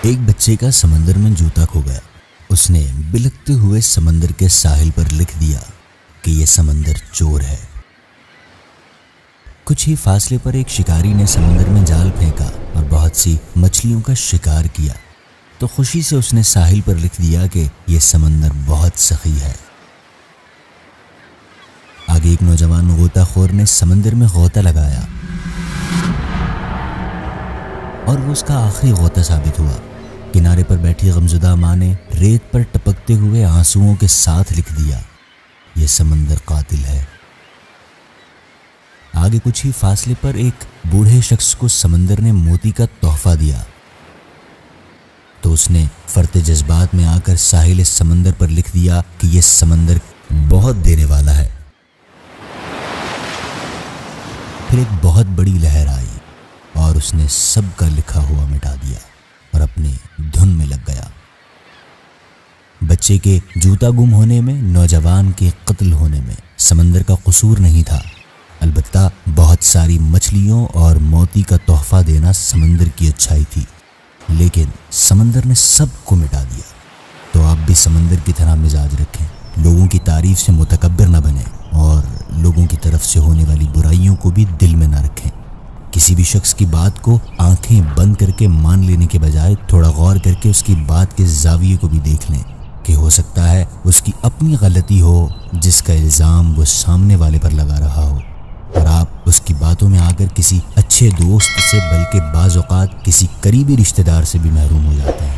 ایک بچے کا سمندر میں جوتا کھو گیا۔ اس نے بلکتے ہوئے سمندر کے ساحل پر لکھ دیا کہ یہ سمندر چور ہے۔ کچھ ہی فاصلے پر ایک شکاری نے سمندر میں جال پھینکا اور بہت سی مچھلیوں کا شکار کیا، تو خوشی سے اس نے ساحل پر لکھ دیا کہ یہ سمندر بہت سخی ہے۔ آگے ایک نوجوان غوطہ خور نے سمندر میں غوطہ لگایا اور وہ اس کا آخری غوطہ ثابت ہوا۔ کنارے پر بیٹھی غمزدہ ماں نے ریت پر ٹپکتے ہوئے آنسوؤں کے ساتھ لکھ دیا، یہ سمندر قاتل ہے۔ آگے کچھ ہی فاصلے پر ایک بوڑھے شخص کو سمندر نے موتی کا تحفہ دیا، تو اس نے فرط جذبات میں آ کر ساحل سمندر پر لکھ دیا کہ یہ سمندر بہت دینے والا ہے۔ پھر ایک بہت بڑی لہر آئی اور اس نے سب کا لکھا ہوا مٹا دیا اور اپنے دھن میں لگ گیا۔ بچے کے جوتا گم ہونے میں، نوجوان کے قتل ہونے میں سمندر کا قصور نہیں تھا، البتہ بہت ساری مچھلیوں اور موتی کا تحفہ دینا سمندر کی اچھائی تھی، لیکن سمندر نے سب کو مٹا دیا۔ تو آپ بھی سمندر کی طرح مزاج رکھیں، لوگوں کی تعریف سے متکبر نہ بنیں اور لوگوں کی طرف سے ہونے والی برائیوں کو بھی دل میں نہ رکھیں۔ کسی بھی شخص کی بات کو آنکھیں بند کر کے مان لینے کے بجائے تھوڑا غور کر کے اس کی بات کے زاویے کو بھی دیکھ لیں کہ ہو سکتا ہے اس کی اپنی غلطی ہو جس کا الزام وہ سامنے والے پر لگا رہا ہو، اور آپ اس کی باتوں میں آ کر کسی اچھے دوست سے بلکہ بعض اوقات کسی قریبی رشتہ دار سے بھی محروم ہو جاتے ہیں۔